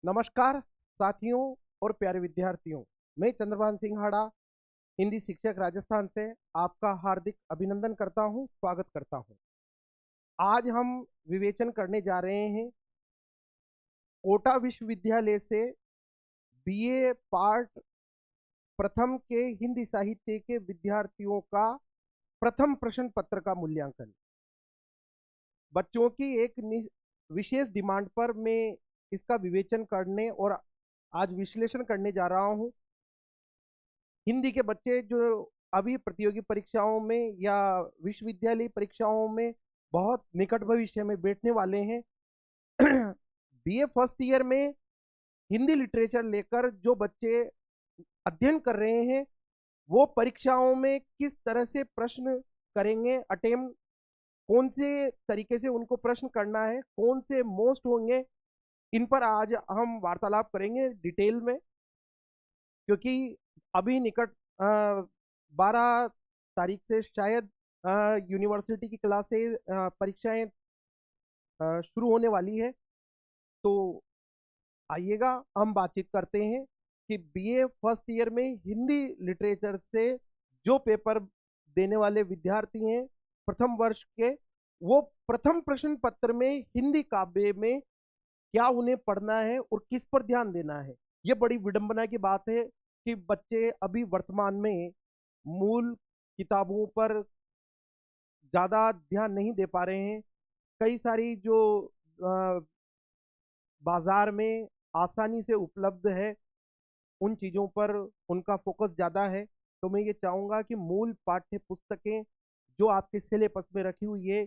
नमस्कार साथियों और प्यारे विद्यार्थियों। मैं चंद्रभान सिंघाड़ा हिंदी शिक्षक राजस्थान से आपका हार्दिक अभिनंदन करता हूं, स्वागत करता हूं। आज हम विवेचन करने जा रहे हैं कोटा विश्वविद्यालय से बीए पार्ट प्रथम के हिंदी साहित्य के विद्यार्थियों का प्रथम प्रश्न पत्र का मूल्यांकन। बच्चों की एक विशेष डिमांड पर मैं इसका विवेचन करने और आज विश्लेषण करने जा रहा हूं। हिंदी के बच्चे जो अभी प्रतियोगी परीक्षाओं में या विश्वविद्यालय परीक्षाओं में बहुत निकट भविष्य में बैठने वाले हैं बीए फर्स्ट ईयर में हिंदी लिटरेचर लेकर जो बच्चे अध्ययन कर रहे हैं वो परीक्षाओं में किस तरह से प्रश्न करेंगे, अटेम्प्ट कौन से तरीके से उनको प्रश्न करना है, कौन से मोस्ट होंगे, इन पर आज हम वार्तालाप करेंगे डिटेल में। क्योंकि अभी निकट 12 तारीख से शायद यूनिवर्सिटी की क्लासें परीक्षाएं शुरू होने वाली है। तो आइएगा हम बातचीत करते हैं कि बीए फर्स्ट ईयर में हिंदी लिटरेचर से जो पेपर देने वाले विद्यार्थी हैं प्रथम वर्ष के, वो प्रथम प्रश्न पत्र में हिंदी काव्य में क्या उन्हें पढ़ना है और किस पर ध्यान देना है। ये बड़ी विडंबना की बात है कि बच्चे अभी वर्तमान में मूल किताबों पर ज़्यादा ध्यान नहीं दे पा रहे हैं। कई सारी जो बाजार में आसानी से उपलब्ध है उन चीज़ों पर उनका फोकस ज़्यादा है। तो मैं ये चाहूँगा कि मूल पाठ्य पुस्तकें जो आपके सिलेबस में रखी हुई है,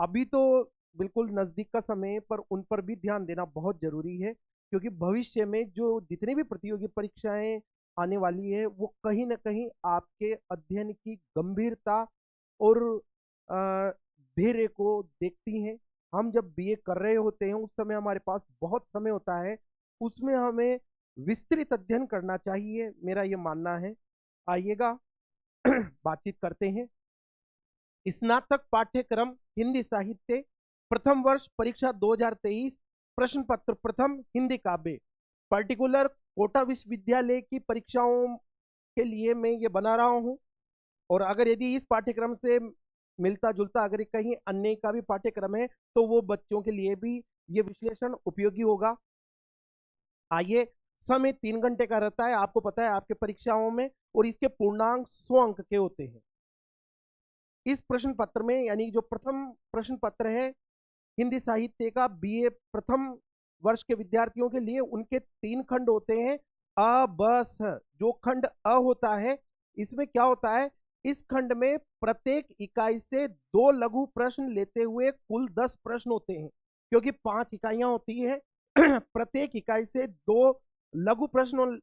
अभी तो बिल्कुल नज़दीक का समय पर उन पर भी ध्यान देना बहुत ज़रूरी है। क्योंकि भविष्य में जो जितनी भी प्रतियोगी परीक्षाएं आने वाली है वो कहीं ना कहीं आपके अध्ययन की गंभीरता और धैर्य को देखती हैं। हम जब बीए कर रहे होते हैं उस समय हमारे पास बहुत समय होता है, उसमें हमें विस्तृत अध्ययन करना चाहिए, मेरा ये मानना है। आइएगा बातचीत करते हैं। स्नातक पाठ्यक्रम हिंदी साहित्य प्रथम वर्ष परीक्षा 2023 प्रश्न पत्र प्रथम हिंदी काव्य पर्टिकुलर कोटा विश्वविद्यालय की परीक्षाओं के लिए मैं ये बना रहा हूँ। और अगर यदि इस पाठ्यक्रम से मिलता जुलता अगर कहीं अन्य का भी पाठ्यक्रम है तो वो बच्चों के लिए भी ये विश्लेषण उपयोगी होगा। आइए, समय 3 घंटे का रहता है, आपको पता है आपके परीक्षाओं में, और इसके पूर्णांक 100 अंक के होते हैं। इस प्रश्न पत्र में यानी जो प्रथम प्रश्न पत्र है हिंदी साहित्य का बीए प्रथम वर्ष के विद्यार्थियों के लिए, उनके 3 खंड होते हैं अ ब स। जो खंड अ होता है इसमें क्या होता है, इस खंड में प्रत्येक इकाई से 2 लघु प्रश्न लेते हुए कुल 10 प्रश्न होते हैं। क्योंकि 5 इकाइयां होती है प्रत्येक इकाई से 2 लघु प्रश्न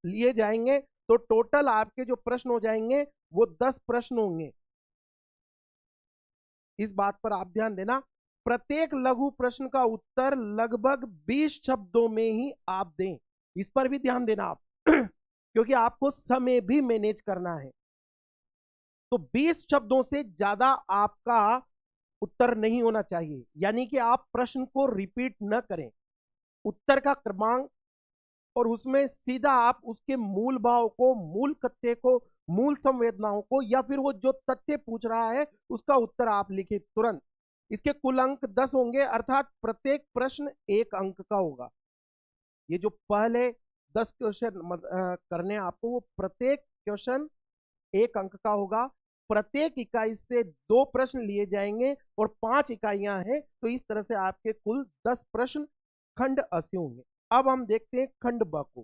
लिए जाएंगे तो टोटल आपके जो प्रश्न हो जाएंगे वो 10 प्रश्न होंगे। इस बात पर आप ध्यान देना, प्रत्येक लघु प्रश्न का उत्तर लगभग 20 शब्दों में ही आप दें, इस पर भी ध्यान देना आप क्योंकि आपको समय भी मैनेज करना है। तो 20 शब्दों से ज्यादा आपका उत्तर नहीं होना चाहिए, यानी कि आप प्रश्न को रिपीट न करें। उत्तर का क्रमांक और उसमें सीधा आप उसके मूल भाव को, मूल कथ्य को, मूल संवेदनाओं को, या फिर वो जो तथ्य पूछ रहा है उसका उत्तर आप लिखे तुरंत। इसके कुल अंक 10 होंगे, अर्थात प्रत्येक प्रश्न 1 अंक का होगा। ये जो पहले 10 क्वेश्चन करने आपको, वो प्रत्येक क्वेश्चन 1 अंक का होगा। प्रत्येक इकाई से 2 प्रश्न लिए जाएंगे और 5 इकाइयां हैं, तो इस तरह से आपके कुल 10 प्रश्न खंड अ से होंगे। अब हम देखते हैं खंड ब को।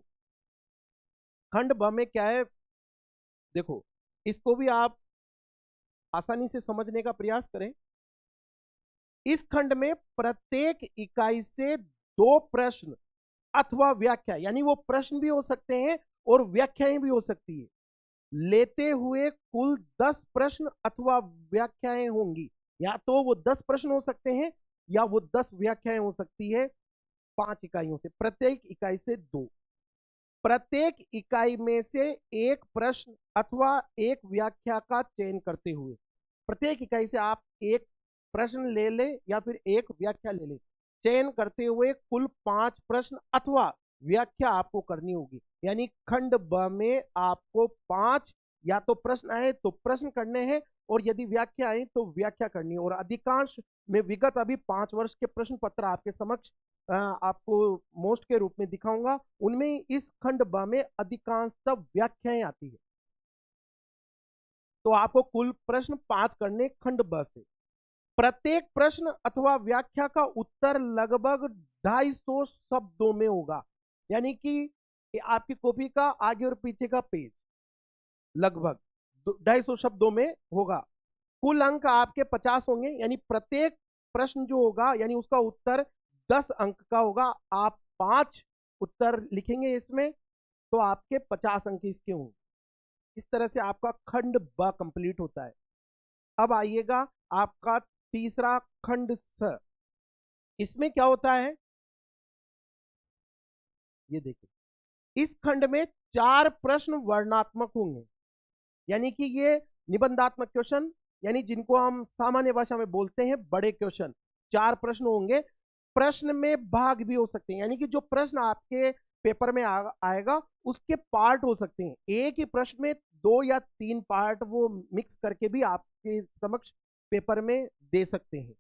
खंड ब में क्या है, देखो इसको भी आप आसानी से समझने का प्रयास करें। इस खंड में प्रत्येक इकाई से 2 प्रश्न अथवा व्याख्या, यानी वो प्रश्न भी हो सकते हैं और व्याख्याएं भी हो सकती है, लेते हुए कुल 10 प्रश्न अथवा व्याख्याएं होंगी। या तो वो 10 प्रश्न हो सकते हैं या वो 10 व्याख्याएं हो सकती है 5 इकाइयों से, प्रत्येक इकाई से 2। प्रत्येक इकाई में से 1 प्रश्न अथवा 1 व्याख्या का चयन करते हुए, प्रत्येक इकाई से आप 1 प्रश्न ले ले या फिर 1 व्याख्या ले ले, चयन करते हुए कुल 5 प्रश्न अथवा व्याख्या आपको करनी होगी। यानी खंड ब में आपको 5 या तो प्रश्न आए तो प्रश्न करने हैं, और यदि व्याख्या आए तो व्याख्या करनी है। और अधिकांश में विगत अभी 5 वर्ष के प्रश्न पत्र आपके समक्ष आपको मोस्ट के रूप में दिखाऊंगा। उनमें इस खंड ब में अधिकांशतः व्याख्याएं आती है। तो आपको कुल प्रश्न 5 करने खंड ब से। प्रत्येक प्रश्न अथवा व्याख्या का उत्तर लगभग 250 शब्दों में होगा। यानी कि आपकी कॉपी का आगे और पीछे का पेज लगभग 250 शब्दों में होगा। कुल अंक आपके 50 होंगे। यानी प्रत्येक प्रश्न जो होगा यानी उसका उत्तर 10 अंक का होगा। आप 5 उत्तर लिखेंगे इसमें तो आपके 50 अंक इसके होंगे। इस तरह से आपका खंड ब कंप्लीट होता है। अब आइएगा आपका तीसरा खंड स। इसमें क्या होता है ये देखिए, इस खंड में 4 प्रश्न वर्णनात्मक होंगे। यानी कि ये निबंधात्मक क्वेश्चन, यानी जिनको हम सामान्य भाषा में बोलते हैं बड़े क्वेश्चन। 4 प्रश्न होंगे। प्रश्न में भाग भी हो सकते हैं, यानी कि जो प्रश्न आपके पेपर में आएगा उसके पार्ट हो सकते हैं। एक ही प्रश्न में 2 या 3 पार्ट वो मिक्स करके भी आपके समक्ष पेपर में दे सकते हैं,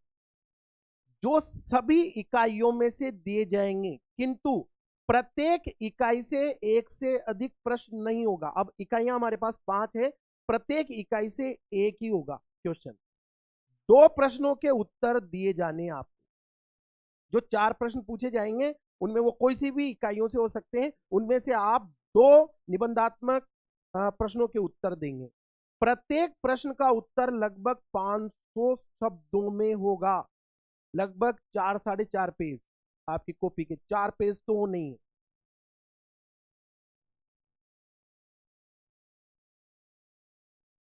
जो सभी इकाइयों में से दिए जाएंगे। किंतु प्रत्येक इकाई से एक से अधिक प्रश्न नहीं होगा। अब इकाइयां हमारे पास 5 है, प्रत्येक इकाई से एक ही होगा क्वेश्चन। 2 प्रश्नों के उत्तर दिए जाने आपको। जो 4 प्रश्न पूछे जाएंगे उनमें वो कोई सी भी इकाइयों से हो सकते हैं, उनमें से आप 2 निबंधात्मक प्रश्नों के उत्तर देंगे। प्रत्येक प्रश्न का उत्तर लगभग 500 शब्दों में होगा। लगभग 4 साढ़े 4 पेज आपकी कॉपी के, 4 पेज तो नहीं है।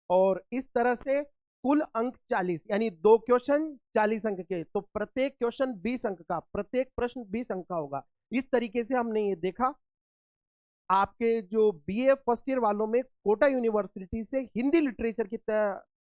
और इस तरह से कुल अंक 40, यानी 2 क्वेश्चन 40 अंक के, तो प्रत्येक क्वेश्चन 20 अंक का, प्रत्येक प्रश्न 20 अंक का होगा। इस तरीके से हमने ये देखा। आपके जो बीए फर्स्ट ईयर वालों में कोटा यूनिवर्सिटी से हिंदी लिटरेचर की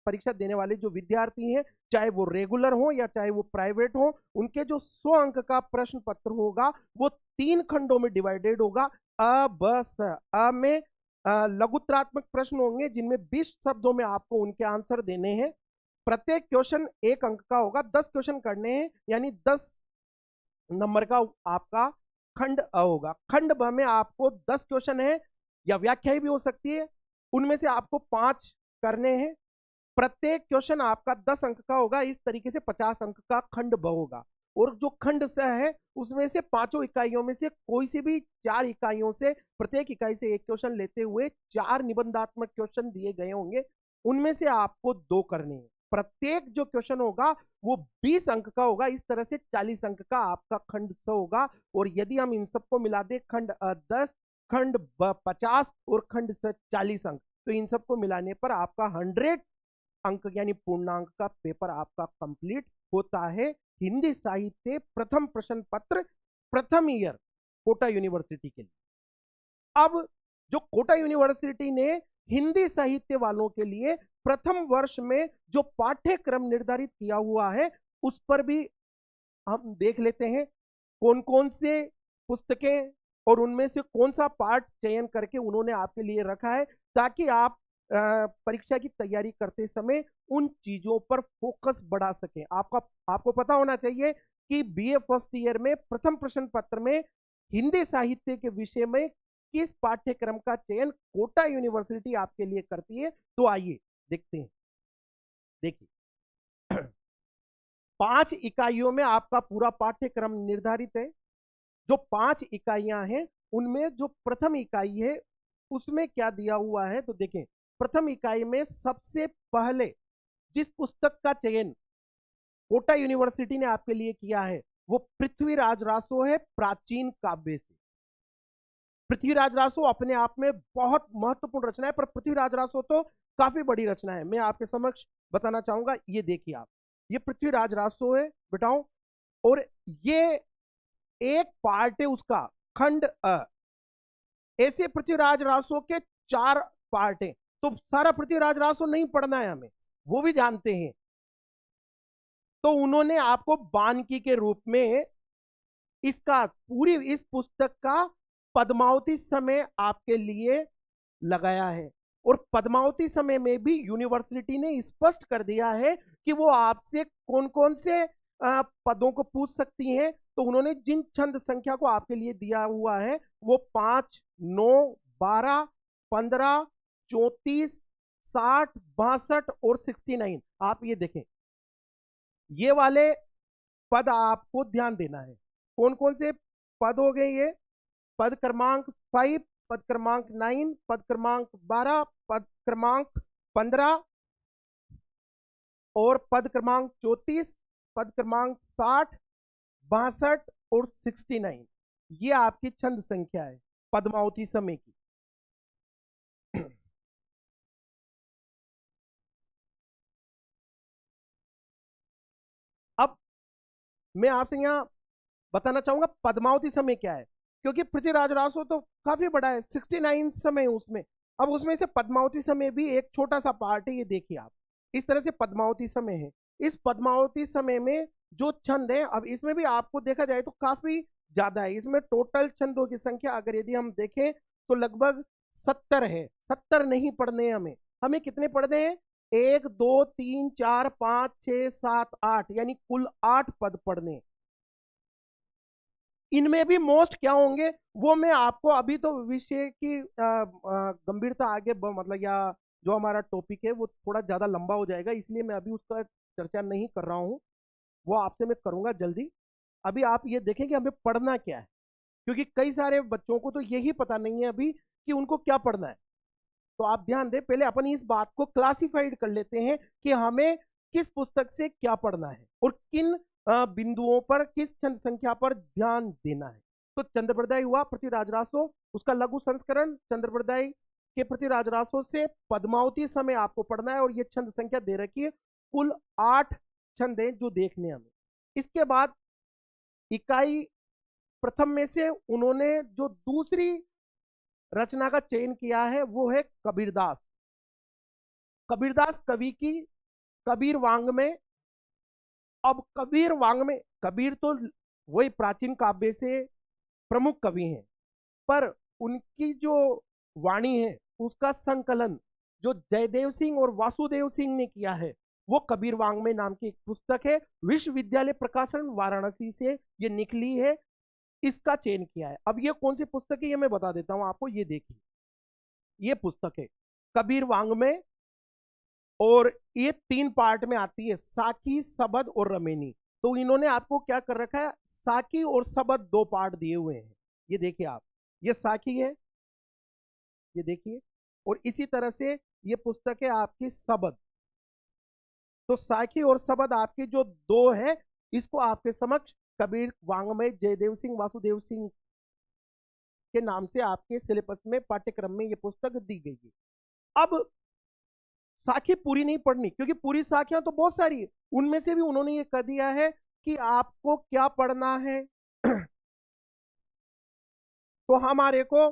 परीक्षा देने वाले जो विद्यार्थी हैं, चाहे वो रेगुलर हो या चाहे वो प्राइवेट हो, उनके जो 100 अंक का प्रश्न पत्र होगा वो 3 खंडों में डिवाइडेड होगा। अ ब स। अ में लघुत्रात्मक प्रश्न होंगे जिनमें 20 शब्दों में आपको उनके आंसर देने हैं। प्रत्येक क्वेश्चन 1 अंक का होगा। 10 क्वेश्चन करने हैं, यानी 10 नंबर का आपका खंड अ होगा। खंड ब में आपको 10 क्वेश्चन है या व्याख्या भी हो सकती है, उनमें से आपको 5 करने हैं। प्रत्येक क्वेश्चन आपका 10 अंक का होगा। इस तरीके से 50 अंक का खंड ब होगा। और जो खंड स है उसमें से 5 इकाइयों में से कोई सी भी 4 इकाइयों से, प्रत्येक इकाई से 1 क्वेश्चन लेते हुए 4 निबंधात्मक क्वेश्चन दिए गए होंगे, उनमें से आपको 2 करने हैं। प्रत्येक जो क्वेश्चन होगा वो 20 अंक का होगा। इस तरह से 40 अंक का आपका खंड स होगा। और यदि हम इन सबको मिला दे, खंड अ 10, खंड ब 50 और खंड स 40 अंक, तो इन सबको मिलाने पर आपका 100 अंक यानी पूर्णांक का पेपर आपका कंप्लीट होता है। हिंदी साहित्य प्रथम प्रश्न पत्र प्रथम ईयर कोटा यूनिवर्सिटी के लिए। अब जो कोटा यूनिवर्सिटी ने हिंदी साहित्य वालों के लिए प्रथम वर्ष में जो पाठ्यक्रम निर्धारित किया हुआ है, उस पर भी हम देख लेते हैं कौन कौन से पुस्तकें और उनमें से कौन सा पाठ चयन करके उन्होंने आपके लिए रखा है, ताकि आप परीक्षा की तैयारी करते समय उन चीजों पर फोकस बढ़ा सकें। आपको पता होना चाहिए कि बीए फर्स्ट ईयर में प्रथम प्रश्न पत्र में हिंदी साहित्य के विषय में किस पाठ्यक्रम का चयन कोटा यूनिवर्सिटी आपके लिए करती है। तो आइए देखते हैं। देखिए 5 इकाइयों में आपका पूरा पाठ्यक्रम निर्धारित है। जो 5 इकाइयां हैं उनमें जो प्रथम इकाई है उसमें क्या दिया हुआ है, तो देखें प्रथम इकाई में सबसे पहले जिस पुस्तक का चयन कोटा यूनिवर्सिटी ने आपके लिए किया है वो पृथ्वीराज रासो है, प्राचीन काव्य से। पृथ्वीराज रासो अपने आप में बहुत महत्वपूर्ण रचना है, पर पृथ्वीराज रासो तो काफी बड़ी रचना है। मैं आपके समक्ष बताना चाहूंगा, ये देखिए आप, ये पृथ्वीराज रासो है बेटाओ, और ये एक पार्ट है उसका खंड अ। ऐसे पृथ्वीराज रासो के 4 पार्ट हैं। तो सारा पृथ्वीराज रासो नहीं पढ़ना है हमें, वो भी जानते हैं। तो उन्होंने आपको बानकी के रूप में इसका पूरी इस पुस्तक का पद्मावती समय आपके लिए लगाया है। और पद्मावती समय में भी यूनिवर्सिटी ने स्पष्ट कर दिया है कि वो आपसे कौन कौन से पदों को पूछ सकती हैं। तो उन्होंने जिन छंद संख्या को आपके लिए दिया हुआ है वो 5, 9, 12, 15, 34, 60, 62 और 69। आप ये देखें, ये वाले पद आपको ध्यान देना है। कौन कौन से पद हो गए ये? पद क्रमांक 5, पद क्रमांक 9, पद क्रमांक 12, पद क्रमांक 15 और पद क्रमांक 34, पद क्रमांक 60, 62 और 69। ये आपकी छंद संख्या है पद्मावती समय की। अब मैं आपसे यहां बताना चाहूंगा पद्मावती समय क्या है, क्योंकि पृथ्वीराज रासो तो काफी बड़ा है, 69 समय उसमें। अब उसमें से पद्मावती समय भी एक छोटा सा पार्ट है, ये देखिए आप। इस तरह से पद्मावती समय है। इस पद्मावती समय में जो छंद है, अब इसमें भी आपको देखा जाए तो काफी ज्यादा है। इसमें टोटल छंदों की संख्या अगर यदि हम देखें तो लगभग 70 है। 70 नहीं पढ़ने हमें हमें कितने पढ़ने हैं? 1, 2, 3, 4, 5, 6, 7, 8, यानी कुल 8 पद पढ़ने। इनमें भी मोस्ट क्या होंगे वो मैं आपको अभी तो विषय की गंभीरता आगे मतलब या जो हमारा टॉपिक है वो थोड़ा ज्यादा लंबा हो जाएगा, इसलिए मैं अभी उसका चर्चा नहीं कर रहा हूं। वो आपसे मैं करूंगा जल्दी। अभी आप ये देखें कि हमें पढ़ना क्या है, क्योंकि कई सारे बच्चों को तो यही पता नहीं है अभी कि उनको क्या पढ़ना है। तो आप ध्यान दें, पहले अपन इस बात को क्लासिफाइड कर लेते हैं कि हमें किस पुस्तक से क्या पढ़ना है और किन बिंदुओं पर, किस छंद संख्या पर ध्यान देना है। तो चंद्रप्रदाय हुआ पृथ्वीराज रासो, उसका लघु संस्करण चंद्रप्रदाय के पृथ्वीराज रासो से पद्मावती समय आपको पढ़ना है, और ये छंद संख्या दे रखी है। कुल 8 छंद हैं जो देखने हमें। इसके बाद इकाई प्रथम में से उन्होंने जो दूसरी रचना का चयन किया है वो है कबीरदास। कबीरदास कवि की कबीर वांग में। अब कबीर वांग में कबीर तो वही प्राचीन काव्य से प्रमुख कवि हैं, पर उनकी जो वाणी है उसका संकलन जो जयदेव सिंह और वासुदेव सिंह ने किया है वो कबीर वांग्मय नाम की एक पुस्तक है। विश्वविद्यालय प्रकाशन वाराणसी से ये निकली है, इसका चयन किया है। अब ये कौन सी पुस्तक है ये मैं बता देता हूं आपको। ये देखिए, ये पुस्तक है कबीर वांग्मय, और ये 3 पार्ट में आती है, साकी, सबद और रमेनी। तो इन्होंने आपको क्या कर रखा है, साकी और सबद 2 पार्ट दिए हुए हैं। ये देखिए आप, ये साकी है, ये देखिए, और इसी तरह से ये पुस्तक है आपकी सबद। तो साकी और सबद आपकी जो 2 है, इसको आपके समक्ष कबीर वांग्मय जयदेव सिंह वासुदेव सिंह के नाम से आपके सिलेबस में पाठ्यक्रम में ये पुस्तक दी गई है। अब साखी पूरी नहीं पढ़नी, क्योंकि पूरी साखियां तो बहुत सारी है, उनमें से भी उन्होंने ये कर दिया है कि आपको क्या पढ़ना है। तो हमारे को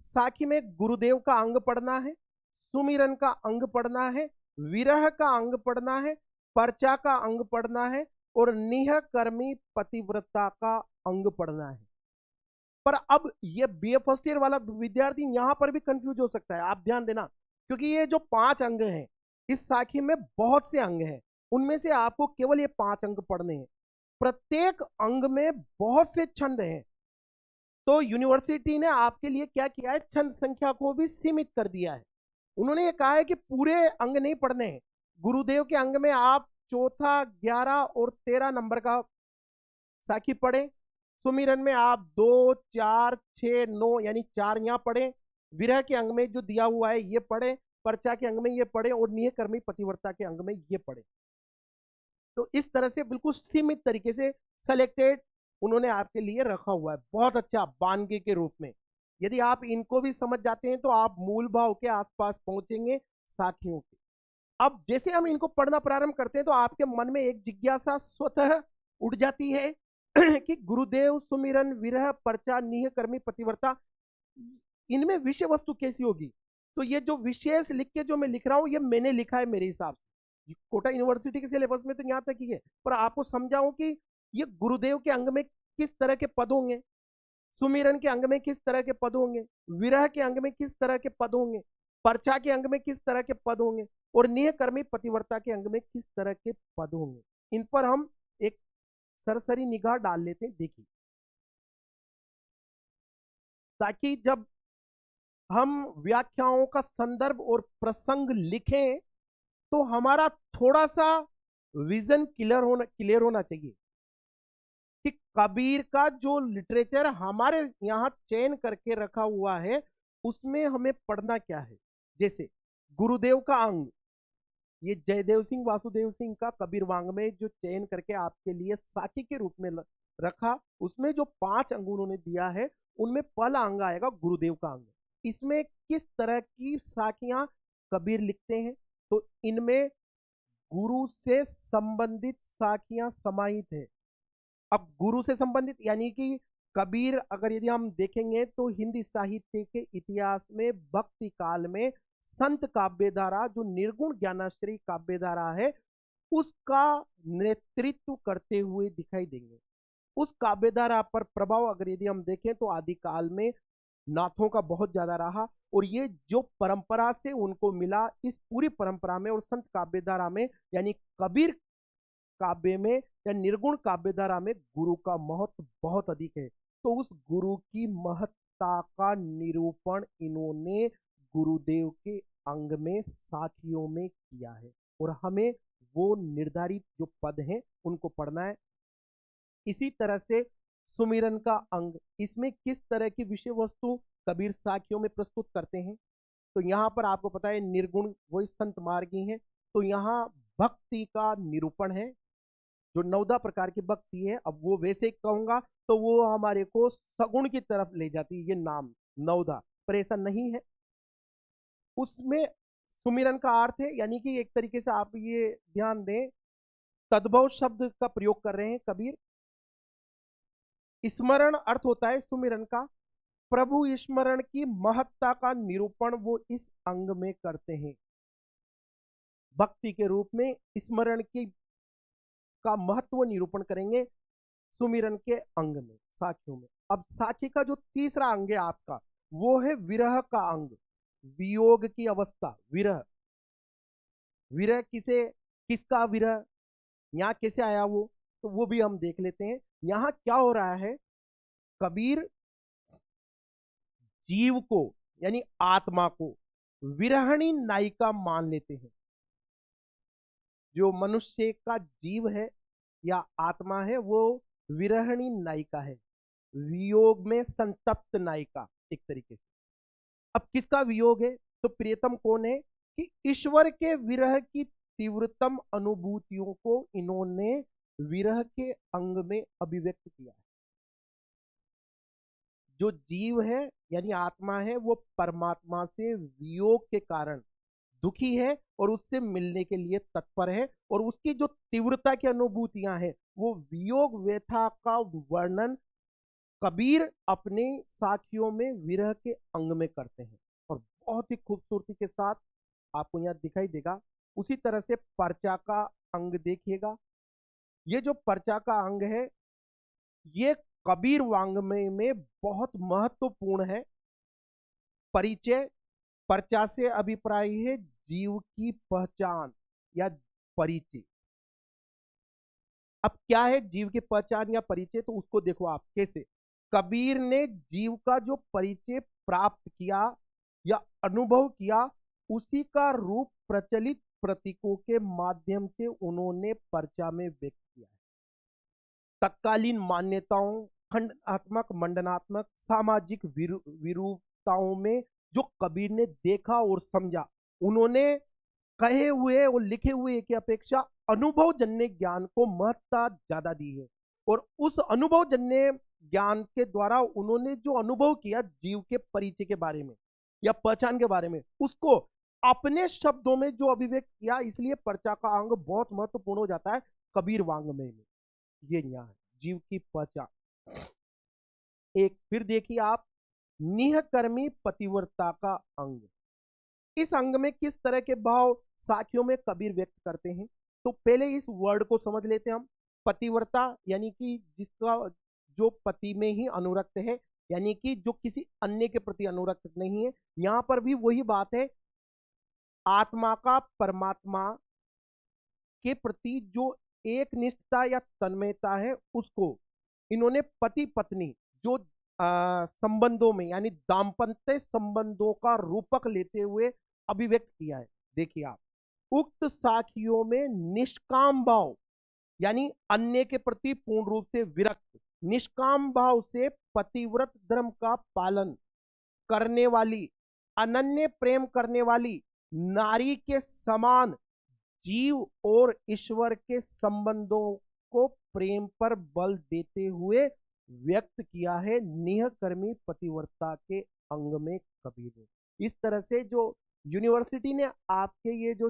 साखी में गुरुदेव का अंग पढ़ना है, सुमिरन का अंग पढ़ना है, विरह का अंग पढ़ना है, पर्चा का अंग पढ़ना है, और निह कर्मी पतिव्रता का अंग पढ़ना है। पर अब ये बीए फर्स्ट ईयर वाला विद्यार्थी यहां पर भी कंफ्यूज हो सकता है, आप ध्यान देना, क्योंकि ये जो 5 अंग हैं इस साखी में बहुत से अंग हैं, उनमें से आपको केवल ये 5 अंग पढ़ने हैं। प्रत्येक अंग में बहुत से छंद हैं। तो यूनिवर्सिटी ने आपके लिए क्या किया है, छंद संख्या को भी सीमित कर दिया है। उन्होंने ये कहा है कि पूरे अंग नहीं पढ़ने हैं। गुरुदेव के अंग में आप चौथा, 11 और 13 नंबर का साखी पढ़े। सुमिरन में आप 2, 4, 6, 9 यानी 4 यहां पढ़े। विरह के अंग में जो दिया हुआ है ये पढ़े, पर्चा के अंग में ये पढ़े, और निह कर्मी पतिव्रता के अंग में ये पढ़े। तो इस तरह से बिल्कुल सीमित तरीके से सेलेक्टेड उन्होंने आपके लिए रखा हुआ है, बहुत अच्छा बानगे के रूप में। यदि आप इनको भी समझ जाते हैं तो आप मूल भाव के आसपास पहुंचेंगे साखियों के। अब जैसे हम इनको पढ़ना प्रारंभ करते हैं तो आपके मन में एक जिज्ञासा स्वतः उठ जाती है कि गुरुदेव, सुमिरन, विरह, पर्चा, निह कर्मी पतिव्रता, इनमें विषय वस्तु कैसी होगी। तो ये जो विशेष लिख के जो मैं लिख रहा हूं ये मैंने लिखा है मेरे हिसाब से, कोटा यूनिवर्सिटी के सिलेबस में तो यहां तक ही है, पर आपको समझाऊं कि ये गुरुदेव के अंग में किस तरह के पद होंगे, सुमिरन के अंग में किस तरह के पद होंगे, विरह के अंग में किस तरह के पद होंगे, पर्चा के अंग में किस तरह के पद होंगे, और नियकर्मी पतिव्रता के अंग में किस तरह के पद होंगे, इन पर हम एक सरसरी निगाह डाल लेते हैं। देखिए, ताकि जब हम व्याख्याओं का संदर्भ और प्रसंग लिखें तो हमारा थोड़ा सा विजन क्लियर होना चाहिए कि कबीर का जो लिटरेचर हमारे यहां चयन करके रखा हुआ है उसमें हमें पढ़ना क्या है। जैसे गुरुदेव का अंग, ये जयदेव सिंह वासुदेव सिंह का कबीर वांग में जो चयन करके आपके लिए साखी के रूप में रखा, उसमें जो 5 अंग उन्होंने दिया है उनमें पहला अंग आएगा गुरुदेव का अंग। इसमें किस तरह की साखियां कबीर लिखते हैं, तो इनमें गुरु से संबंधित साखियां समाहित है। अब गुरु से संबंधित यानी कि कबीर अगर यदि हम देखेंगे तो हिंदी साहित्य के इतिहास में भक्ति काल में संत काव्यधारा जो निर्गुण ज्ञानाश्रयी काव्यधारा है उसका नेतृत्व करते हुए दिखाई देंगे। उस काव्यधारा पर प्रभाव अगर यदि हम देखें तो आदिकाल में नाथों का बहुत ज्यादा रहा, और ये जो परंपरा से उनको मिला इस पूरी परंपरा में और संत काव्यधारा में यानी कबीर काव्य में या निर्गुण काव्यधारा में गुरु का महत्व बहुत अधिक है। तो उस गुरु की महत्ता का निरूपण इन्होंने गुरुदेव के अंग में साखियों में किया है, और हमें वो निर्धारित जो पद हैं उनको पढ़ना है। इसी तरह से सुमिरन का अंग, इसमें किस तरह की विषय वस्तु कबीर साखियों में प्रस्तुत करते हैं, तो यहाँ पर आपको पता है निर्गुण वही संत मार्गी हैं, तो यहाँ भक्ति का निरूपण है जो 9 प्रकार की भक्ति है। अब वो वैसे कहूंगा तो वो हमारे को सगुण की तरफ ले जाती है ये नाम 9, पर ऐसा नहीं है। उसमें सुमिरन का अर्थ है यानी कि एक तरीके से आप ये ध्यान दें, तद्भव शब्द का प्रयोग कर रहे हैं कबीर। स्मरण अर्थ होता है सुमिरन का, प्रभु स्मरण की महत्ता का निरूपण वो इस अंग में करते हैं। भक्ति के रूप में स्मरण की का महत्व निरूपण करेंगे सुमिरन के अंग में, साखियों में। अब साखी का जो तीसरा अंग है आपका वो है विरह का अंग, वियोग की अवस्था, विरह। विरह किसका विरह, यहाँ कैसे आया वो, तो वो भी हम देख लेते हैं। यहाँ क्या हो रहा है, कबीर जीव को यानी आत्मा को विरहणी नायिका मान लेते हैं। जो मनुष्य का जीव है या आत्मा है वो विरहणी नायिका है, वियोग में संतप्त नायिका एक तरीके से। अब किसका वियोग है, तो प्रियतम कौन है कि ईश्वर के विरह की तीव्रतम अनुभूतियों को इन्होंने विरह के अंग में अभिव्यक्त किया है। जो जीव है यानी आत्मा है वो परमात्मा से वियोग के कारण दुखी है और उससे मिलने के लिए तत्पर है, और उसकी जो तीव्रता की अनुभूतियां हैं वो वियोग व्यथा का वर्णन कबीर अपने साखियों में विरह के अंग में करते हैं, और बहुत ही खूबसूरती के साथ आपको यहाँ दिखाई देगा। उसी तरह से पर्चा का अंग देखिएगा, ये जो पर्चा का अंग है ये कबीर वांग्मय में बहुत महत्वपूर्ण है। परिचय, पर्चा से अभिप्राय है जीव की पहचान या परिचय। अब क्या है जीव की पहचान या परिचय, तो उसको देखो आप कैसे कबीर ने जीव का जो परिचय प्राप्त किया या अनुभव किया उसी का रूप प्रचलित प्रतीकों के माध्यम से उन्होंने पर्चा में व्यक्त किया है। तत्कालीन मान्यताओं, खंडात्मक, मंडनात्मक, सामाजिक विरूपताओं में जो कबीर ने देखा और समझा, उन्होंने कहे हुए और लिखे हुए की अपेक्षा अनुभव जन्य ज्ञान को महत्ता ज्यादा दी है, और उस अनुभव जन्य ज्ञान के द्वारा उन्होंने जो अनुभव किया जीव के परिचय के बारे में या पहचान के बारे में उसको अपने शब्दों में जो अभिव्यक्त किया, इसलिए पर्चा का अंग बहुत महत्वपूर्ण हो जाता है कबीर वांग्मय में। ये यहाँ है जीव की पहचान। एक फिर देखिए आप, निहकर्मी पतिव्रता का अंग, इस अंग में किस तरह के भाव साखियों में कबीर व्यक्त करते हैं, तो पहले इस वर्ड को समझ लेते हैं हम। पतिव्रता यानी कि जो पति में ही अनुरक्त है, यानी कि जो किसी अन्य के प्रति अनुरक्त नहीं है। यहां पर भी वही बात है, आत्मा का परमात्मा के प्रति जो एक निष्ठता या तन्मयता है, उसको इन्होंने पति पत्नी जो संबंधों में यानी दाम्पत्य संबंधों का रूपक लेते हुए अभिव्यक्त किया है। देखिए आप, उक्त साखियों में निष्काम भाव यानी अन्य के प्रति पूर्ण रूप से विरक्त, निष्काम भाव से पतिव्रत धर्म का पालन करने वाली, अनन्य प्रेम करने वाली नारी के समान जीव और ईश्वर के संबंधों को प्रेम पर बल देते हुए व्यक्त किया है निहकर्मी पतिव्रता के अंग में कबीर ने। इस तरह से जो यूनिवर्सिटी ने आपके ये जो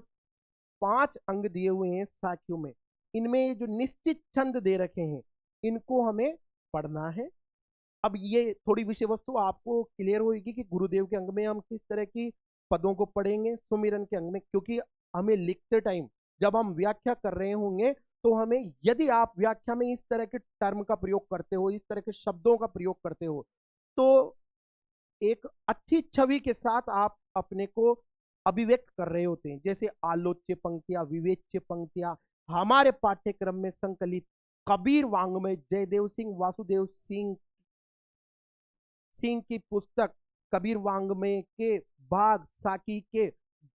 5 अंग दिए हुए हैं साखियों में, इनमें ये जो निश्चित छंद दे रखे हैं, इनको हमें पढ़ना है। अब ये थोड़ी विषय वस्तु आपको क्लियर होगी कि गुरुदेव के अंग में हम किस तरह की पदों को पढ़ेंगे, सुमिरन के अंग में, क्योंकि हमें लिखते टाइम जब हम व्याख्या कर रहे होंगे तो हमें, यदि आप व्याख्या में इस तरह के टर्म का प्रयोग करते हो, इस तरह के शब्दों का प्रयोग करते हो, तो एक अच्छी छवि के साथ आप अपने को अभिव्यक्त कर रहे होते हैं। जैसे आलोच्य पंक्तियां, विवेच्य पंक्तियां हमारे पाठ्यक्रम में संकलित कबीर वांग्मय जयदेव सिंह वासुदेव सिंह की पुस्तक कबीर वांग्मय के भाग साखी के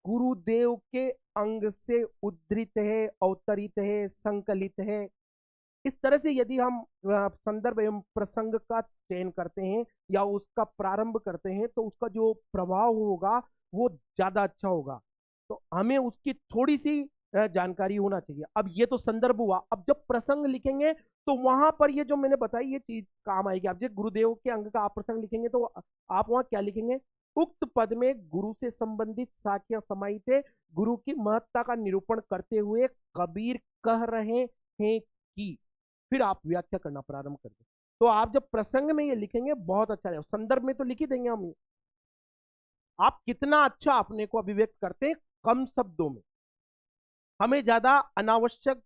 गुरुदेव के अंग से उद्धृत है, अवतरित है, संकलित है। इस तरह से यदि हम संदर्भ एवं प्रसंग का चयन करते हैं या उसका प्रारंभ करते हैं, तो उसका जो प्रभाव होगा वो ज्यादा अच्छा होगा। तो हमें उसकी थोड़ी सी जानकारी होना चाहिए। अब ये तो संदर्भ हुआ, अब जब प्रसंग लिखेंगे तो वहां पर ये जो मैंने बताई ये चीज काम आएगी। आप जब गुरुदेव के अंग का आप प्रसंग लिखेंगे तो आप वहां क्या लिखेंगे, उक्त पद में गुरु से संबंधित साखियां समाहित है, गुरु की महत्ता का निरूपण करते हुए कबीर कह रहे हैं कि, फिर आप व्याख्या करना प्रारंभ कर दे। तो आप जब प्रसंग में ये लिखेंगे बहुत अच्छा रहेगा। संदर्भ में तो लिख ही देंगे हम ये। आप कितना अच्छा अपने को अभिव्यक्त करते हैं कम शब्दों में, हमें ज्यादा अनावश्यक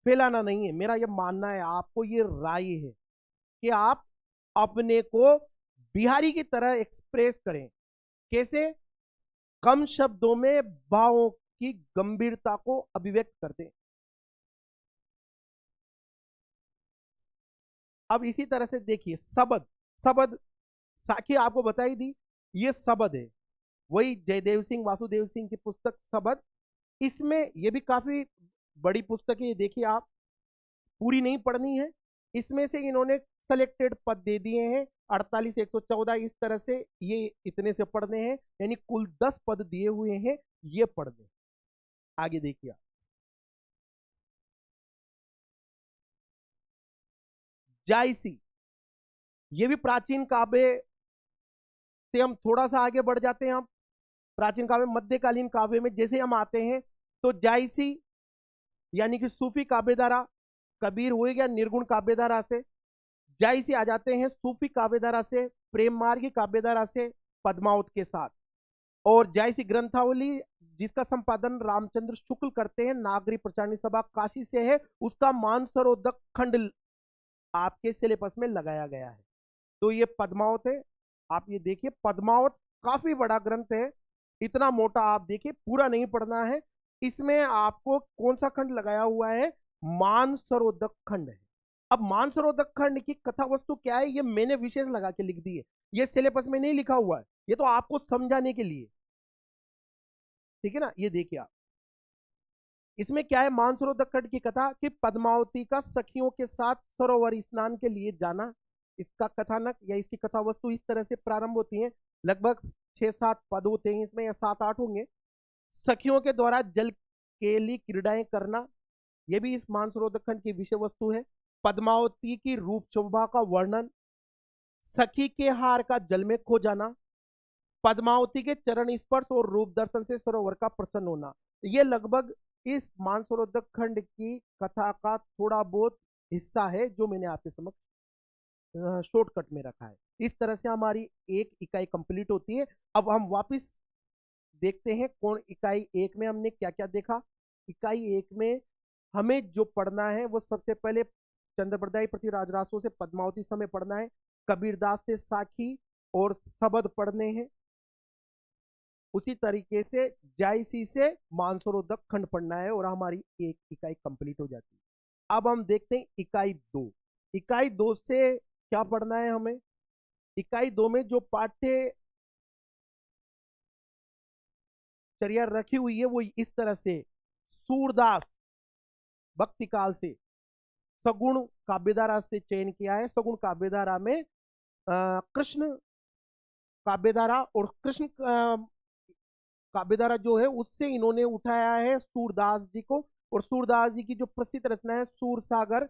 फैलाना नहीं है। मेरा ये मानना है, आपको ये राय है कि आप अपने को बिहारी की तरह एक्सप्रेस करें। कैसे? कम शब्दों में भावों की गंभीरता को अभिव्यक्त करते हैं। अब इसी तरह से देखिए, शब्द, शब्द साखी आपको बताई दी, ये शब्द है, वही जयदेव सिंह वासुदेव सिंह की पुस्तक शब्द। इसमें ये भी काफी बड़ी पुस्तक है, ये देखिए आप, पूरी नहीं पढ़नी है। इसमें से इन्होंने सेलेक्टेड पद दे दिए हैं 48 114, इस तरह से ये इतने से पढ़ने हैं, यानी कुल 10 पद दिए हुए हैं, ये पढ़ने। आगे देखिए, जायसी, ये भी प्राचीन काव्य से हम थोड़ा सा आगे बढ़ जाते हैं। हम प्राचीन काव्य, मध्यकालीन काव्य में जैसे हम आते हैं तो जायसी यानी कि सूफी काव्यधारा, कबीर हो गया निर्गुण काव्यधारा से, जायसी आ जाते हैं सूफी काव्यधारा से, प्रेम मार्ग की काव्यधारा से पद्मावत के साथ। और जायसी ग्रंथावली जिसका संपादन रामचंद्र शुक्ल करते हैं, नागरी प्रचारणी सभा काशी से है, उसका मानसरोदक खंड आपके सिलेबस में लगाया गया है। तो ये पद्मावत है, आप ये देखिए, पद्मावत काफी बड़ा ग्रंथ है, इतना मोटा, आप देखिए पूरा नहीं पढ़ना है। इसमें आपको कौन सा खंड लगाया हुआ है, मानसरोदक खंड है। अब मानसरोदक खंड की कथा वस्तु क्या है, ये मैंने विशेष लगा के लिख दी है, ये सिलेबस में नहीं लिखा हुआ है, ये तो आपको समझाने के लिए, ठीक है ना। ये देखिए आप, इसमें क्या है, मानसरोदक खंड की कथा कि पद्मावती का सखियों के साथ सरोवर स्नान के लिए जाना, इसका कथानक या इसकी कथा वस्तु इस तरह से प्रारंभ होती है। लगभग 6-7 पद होते हैं इसमें, या 7-8 होंगे। सखियों के द्वारा जल केली क्रीड़ाएं करना, यह भी इस मानसरोदक खंड की विषय वस्तु है। पद्मावती की रूप शोभा का वर्णन, सखी के हार का जल में खो जाना, पद्मावती के चरण स्पर्श और रूप दर्शन से सरोवर का प्रसन्न होना, ये लगभग इस मानसरोदक खंड की कथा का थोड़ा बहुत हिस्सा है जो मैंने आपके समक्ष शॉर्टकट में रखा है। इस तरह से हमारी एक इकाई कंप्लीट होती है। अब हम वापस देखते हैं कौन इकाई 1 में हमने क्या क्या देखा। इकाई 1 में हमें जो पढ़ना है वो सबसे पहले चंद्रप्रदाय पृथ्वीराज रासो से पद्मावती समय पढ़ना है, कबीरदास से साखी और शबद पढ़ने हैं। उसी तरीके से जायसी से मानसरोधक खंड पढ़ना है और हमारी एक इकाई कंप्लीट हो जाती है। अब हम देखते हैं इकाई 2। इकाई 2 से क्या पढ़ना है हमें? इकाई 2 में जो पाठ्य चर्या रखी हुई है वो इस तरह से, सूरदास भक्ति काल से सगुण काव्यधारा से चयन किया है। सगुण काव्यधारा में कृष्ण काव्यधारा और कृष्ण काव्यधारा जो है उससे इन्होंने उठाया है सूरदास जी को, और सूरदास जी की जो प्रसिद्ध रचना है सूरसागर।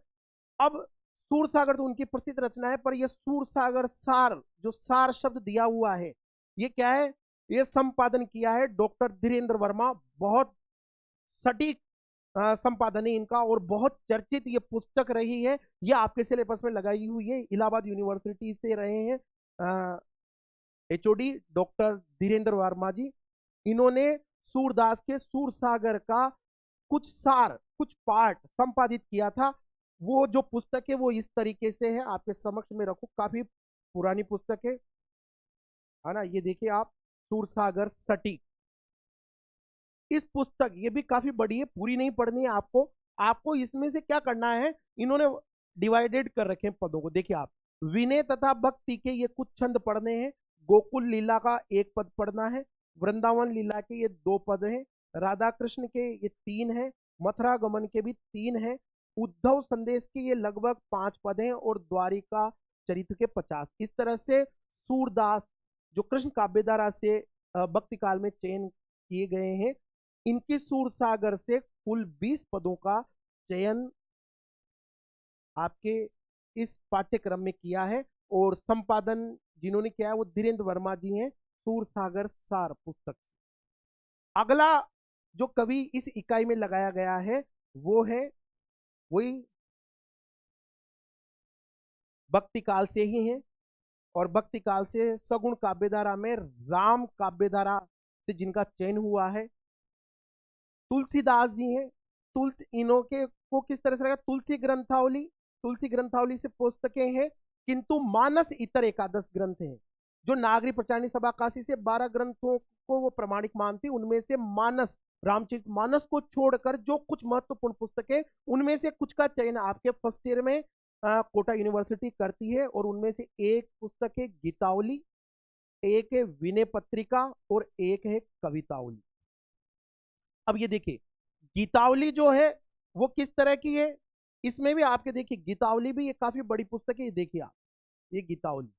अब सूरसागर तो उनकी प्रसिद्ध रचना है, पर यह सूरसागर सार, जो सार शब्द दिया हुआ है, ये क्या है? ये संपादन किया है डॉक्टर धीरेन्द्र वर्मा। बहुत सटीक संपादन है इनका और बहुत चर्चित ये पुस्तक रही है। ये आपके सिलेबस में लगाई हुई है, इलाहाबाद यूनिवर्सिटी से रहे हैं HOD डॉक्टर धीरेन्द्र वर्मा जी। इन्होंने सूरदास के सूरसागर का कुछ सार, कुछ पार्ट संपादित किया था। वो जो पुस्तक है वो इस तरीके से है, आपके समक्ष में रखो। काफी पुरानी पुस्तक है ना? ये देखिए आप, सूरसागर सटीक। इस पुस्तक, ये भी काफी बड़ी है, पूरी नहीं पढ़नी है आपको। आपको इसमें से क्या करना है, इन्होंने डिवाइडेड कर रखे हैं पदों को। देखिए आप, विनय तथा भक्ति के ये कुछ छंद पढ़ने हैं, गोकुल लीला का एक पद पढ़ना है, वृंदावन लीला के ये 2 पद हैं, राधा कृष्ण के ये 3 हैं, मथुरा गमन के भी 3 हैं, उद्धव संदेश के ये लगभग 5 पद हैं, और द्वारिका चरित्र के 50। इस तरह से सूरदास जो कृष्ण काव्यधारा से भक्ति काल में चयन किए गए हैं, इनके सूरसागर से कुल 20 पदों का चयन आपके इस पाठ्यक्रम में किया है, और संपादन जिन्होंने किया है वो धीरेन्द्र वर्मा जी हैं, सूरसागर सार पुस्तक। अगला जो कवि इस इकाई में लगाया गया है वो है वही भक्ति काल से ही है, और भक्ति काल से सगुण काव्यधारा में राम काव्यधारा से जिनका चयन हुआ है तुलसीदास जी हैं। तुलसी इन्हों के को किस तरह से लगा? तुलसी ग्रंथावली से पुस्तकें हैं, किंतु मानस इतर एकादश ग्रंथ हैं। जो नागरी प्रचारणी सभा काशी से 12 ग्रंथों को वो प्रमाणिक मानती, उनमें से मानस, रामचरित मानस को छोड़कर जो कुछ महत्वपूर्ण पुस्तकें, उनमें से कुछ का चयन आपके फर्स्ट ईयर में कोटा यूनिवर्सिटी करती है, और उनमें से एक पुस्तक है गीतावली, एक है विनय पत्रिका, और एक है कवितावली। अब ये देखिए, गीतावली जो है वो किस तरह की है, इसमें भी आपके देखिए गीतावली भी ये काफी बड़ी पुस्तक है। ये देखिए आप, ये गीतावली।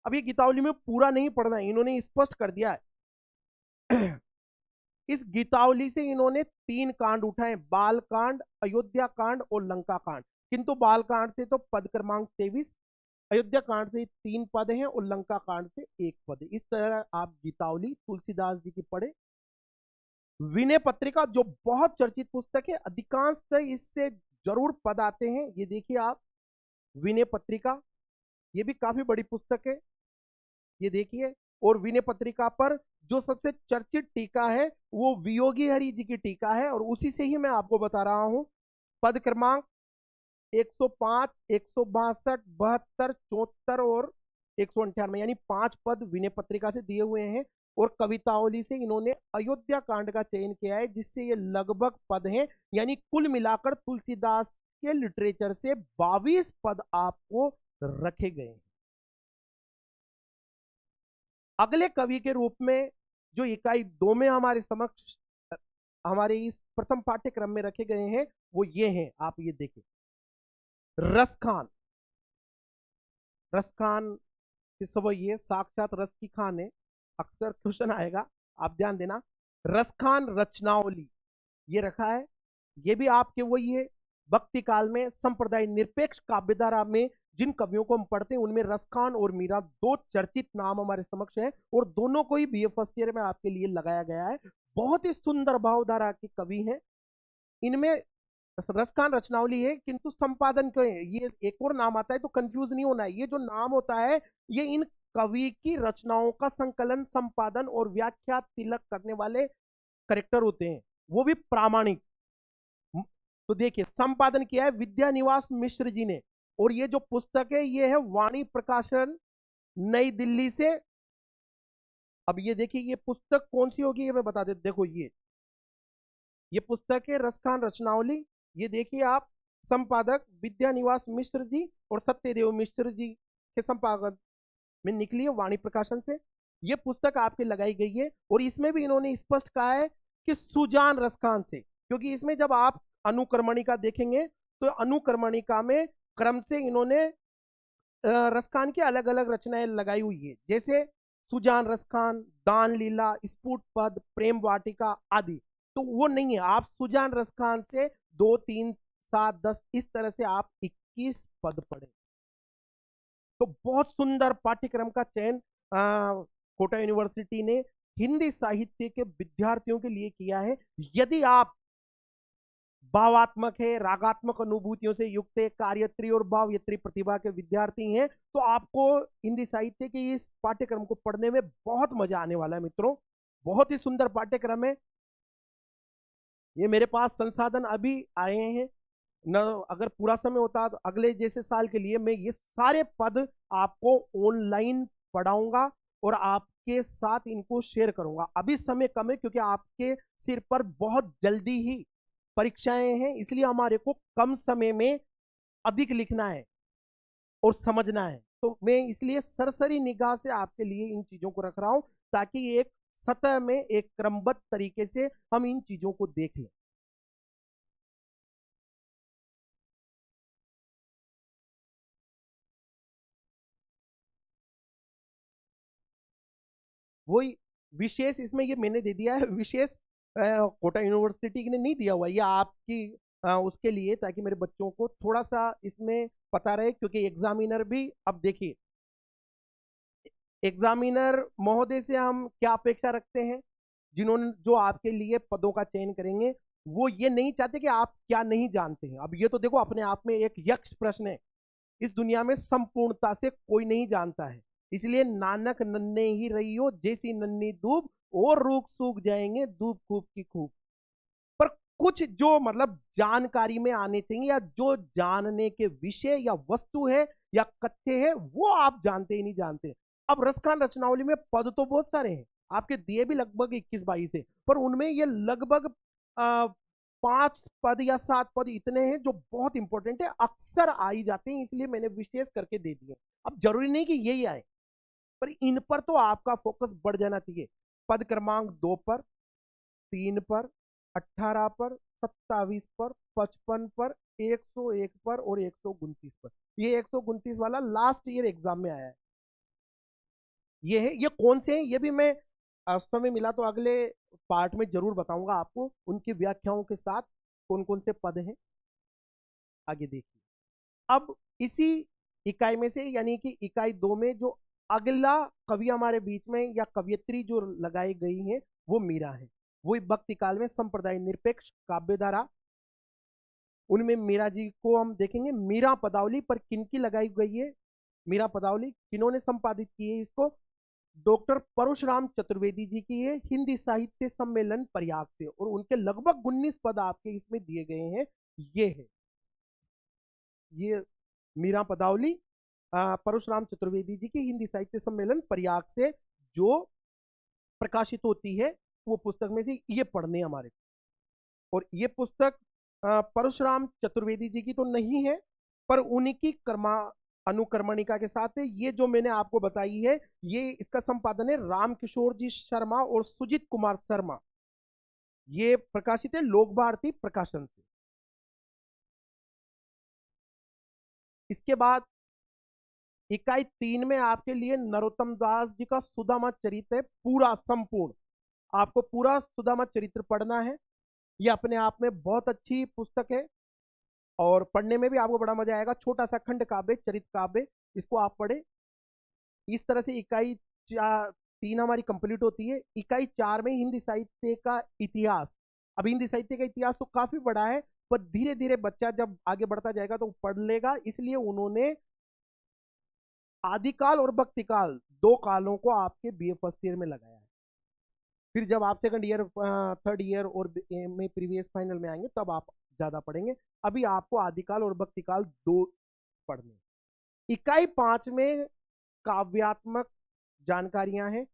अब ये गीतावली में पूरा नहीं पढ़ना है, इन्होंने स्पष्ट कर दिया है। इस गीतावली से इन्होंने 3 कांड उठाए, बाल कांड, अयोध्या कांड और लंका कांड। किंतु बाल कांड से तो पद क्रमांक 23, अयोध्या कांड से 3 पद हैं, और लंका कांड से 1 पद है। इस तरह आप गीतावली तुलसीदास जी की पढ़े। विनय पत्रिका जो बहुत चर्चित पुस्तक है, अधिकांश इससे जरूर पद आते हैं। ये देखिए आप, विनय पत्रिका, ये भी काफी बड़ी पुस्तक है, ये देखिए। और विनय पत्रिका पर जो सबसे चर्चित टीका है वो वियोगी हरि जी की टीका है, और उसी से ही मैं आपको बता रहा हूं। पद क्रमांक 105, 162, 72, 74 और 198, यानी 5 पद विनय पत्रिका से दिए हुए हैं। और कवितावली से इन्होंने अयोध्या कांड का चयन किया है, जिससे ये लगभग पद हैं, यानी कुल मिलाकर तुलसीदास के लिटरेचर से 22 पद आपको रखे गए हैं। अगले कवि के रूप में जो इकाई 2 में हमारे समक्ष हमारे इस प्रथम पाठ्यक्रम में रखे गए हैं वो ये हैं, आप ये देखें, रसखान। रसखान इस सब ये साक्षात रस की खान है, अक्सर क्वेश्चन आएगा, आप ध्यान देना। रसखान रचनावली ये रखा है, ये भी आपके वही है। भक्ति काल में संप्रदाय निरपेक्ष काव्यधारा में जिन कवियों को हम पढ़ते हैं उनमें रसखान और मीरा 2 चर्चित नाम हमारे समक्ष हैं, और दोनों को ही BA फर्स्ट ईयर में आपके लिए लगाया गया है। बहुत ही सुंदर भावधारा के कवि हैं। इनमें रसखान रचनावली है, किंतु संपादन के ये एक और नाम आता है, तो कंफ्यूज नहीं होना है। ये जो नाम होता है ये इन कवि की रचनाओं का संकलन, संपादन और व्याख्या तिलक करने वाले करेक्टर होते हैं, वो भी प्रामाणिक। तो देखिए संपादन किया है विद्या निवास मिश्र जी ने, और ये जो पुस्तक है ये है वाणी प्रकाशन नई दिल्ली से। अब ये देखिए ये पुस्तक कौन सी होगी ये मैं बता देता, देखो ये पुस्तक है रसखान रचनावली। ये देखिए आप, संपादक विद्या निवास मिश्र जी और सत्यदेव मिश्र जी के संपादन में निकली है वाणी प्रकाशन से। ये पुस्तक आपके लगाई गई है, और इसमें भी इन्होंने स्पष्ट कहा है कि सुजान रसखान से, क्योंकि इसमें जब आप अनुक्रमणिका देखेंगे तो अनुक्रमणिका में क्रम से इन्होंने रसखान की अलग अलग रचनाएं लगाई हुई है, जैसे सुजान रसखान, दान लीला, स्फुट पद, प्रेम वाटिका आदि। तो वो नहीं है, आप सुजान रसखान से 2, 3, 7, 10 इस तरह से आप 21 पद पढ़े। तो बहुत सुंदर पाठ्यक्रम का चयन कोटा यूनिवर्सिटी ने हिंदी साहित्य के विद्यार्थियों के लिए किया है। यदि आप भावात्मक है, रागात्मक अनुभूतियों से युक्त है, कार्यत्री और भावयत्री प्रतिभा के विद्यार्थी हैं, तो आपको हिंदी साहित्य के इस पाठ्यक्रम को पढ़ने में बहुत मजा आने वाला है मित्रों। बहुत ही सुंदर पाठ्यक्रम है ये। मेरे पास संसाधन अभी आए हैं न, अगर पूरा समय होता तो अगले जैसे साल के लिए मैं ये सारे पद आपको ऑनलाइन पढ़ाऊंगा और आपके साथ इनको शेयर करूंगा। अभी समय कम है क्योंकि आपके सिर पर बहुत जल्दी ही परीक्षाएं हैं, इसलिए हमारे को कम समय में अधिक लिखना है और समझना है। तो मैं इसलिए सरसरी निगाह से आपके लिए इन चीजों को रख रहा हूं, ताकि एक सतह में एक क्रमबद्ध तरीके से हम इन चीजों को देख लें। वही विशेष इसमें ये मैंने दे दिया है, विशेष कोटा यूनिवर्सिटी ने नहीं दिया हुआ, ये आपकी उसके लिए, ताकि मेरे बच्चों को थोड़ा सा इसमें पता रहे। क्योंकि एग्जामिनर भी, अब देखिए एग्जामिनर महोदय से हम क्या अपेक्षा रखते हैं, जिन्होंने जो आपके लिए पदों का चयन करेंगे, वो ये नहीं चाहते कि आप क्या नहीं जानते हैं। अब ये तो देखो अपने आप में एक यक्ष प्रश्न है, इस दुनिया में संपूर्णता से कोई नहीं जानता है, इसलिए नानक नन्ने ही रहियो जैसी नन्नी दूब, और रूख सूख जाएंगे दूब खूब की खूब। पर कुछ जो मतलब जानकारी में आने चाहिए, या जो जानने के विषय या वस्तु है या कथ्य है, वो आप जानते ही नहीं जानते। अब रसखान रचनावली में पद तो बहुत सारे हैं, आपके दिए भी लगभग 21-22 है, पर उनमें ये लगभग 5 पद या 7 पद इतने हैं जो बहुत इंपॉर्टेंट है, अक्सर आ ही जाते हैं, इसलिए मैंने विशेष करके दे दिए। अब जरूरी नहीं कि यही आए, पर इन पर तो आपका फोकस बढ़ जाना चाहिए। पद क्रमांक 2 पर, 3 पर, 18 पर, 27 पर, 55 पर, 101 पर और 129 पर। ये 129 वाला लास्ट ईयर एग्जाम में आया है। ये है, ये कौन से हैं ये भी मैं समय मिला तो अगले पार्ट में जरूर बताऊंगा आपको, उनकी व्याख्याओं के साथ कौन कौन से पद हैं। आगे देखिए, अब इसी इकाई में से, यानी कि इकाई 2 में जो अगला कवि हमारे बीच में या कवियत्री जो लगाई गई है वो मीरा है। वही भक्ति काल में संप्रदाय निरपेक्ष काव्य धारा, उनमें मीरा जी को हम देखेंगे। मीरा पदावली पर किनकी लगाई गई है, मीरा पदावली किन्होंने संपादित की है इसको, डॉक्टर परशुराम चतुर्वेदी जी की है, हिंदी साहित्य सम्मेलन प्रयाग से, और उनके लगभग 19 पद आपके इसमें दिए गए हैं। ये है, ये मीरा पदावली परशुराम चतुर्वेदी जी की हिंदी साहित्य सम्मेलन प्रयाग से जो प्रकाशित होती है, वो पुस्तक में से ये पढ़ने हमारे। और ये पुस्तक परशुराम चतुर्वेदी जी की तो नहीं है, पर उन्हीं कर्मा अनुक्रमणिका के साथ है। ये जो मैंने आपको बताई है, ये इसका संपादन है राम किशोर जी शर्मा और सुजीत कुमार शर्मा। ये प्रकाशित है लोक भारती प्रकाशन से। इसके बाद इकाई 3 में आपके लिए नरोत्तम दास जी का सुदामा चरित्र है, पूरा संपूर्ण आपको पूरा सुदामा चरित्र पढ़ना है। ये अपने आप में बहुत अच्छी पुस्तक है और पढ़ने में भी आपको बड़ा मजा आएगा। छोटा सा खंड काव्य, चरित्र काव्य, इसको आप पढ़े। इस तरह से इकाई 3 हमारी कंप्लीट होती है। इकाई 4 में हिंदी साहित्य का इतिहास। अब हिंदी साहित्य का इतिहास तो काफी बड़ा है, पर धीरे धीरे बच्चा जब आगे बढ़ता जाएगा तो पढ़ लेगा, इसलिए उन्होंने आदिकाल और भक्तिकाल 2 कालों को आपके बीए फर्स्ट ईयर में लगाया है। फिर जब आप सेकंड ईयर, थर्ड ईयर और में प्रीवियस फाइनल में आएंगे तब आप ज्यादा पढ़ेंगे। अभी आपको आदिकाल और भक्तिकाल दो पढ़ने। इकाई 5 में काव्यात्मक जानकारियां हैं।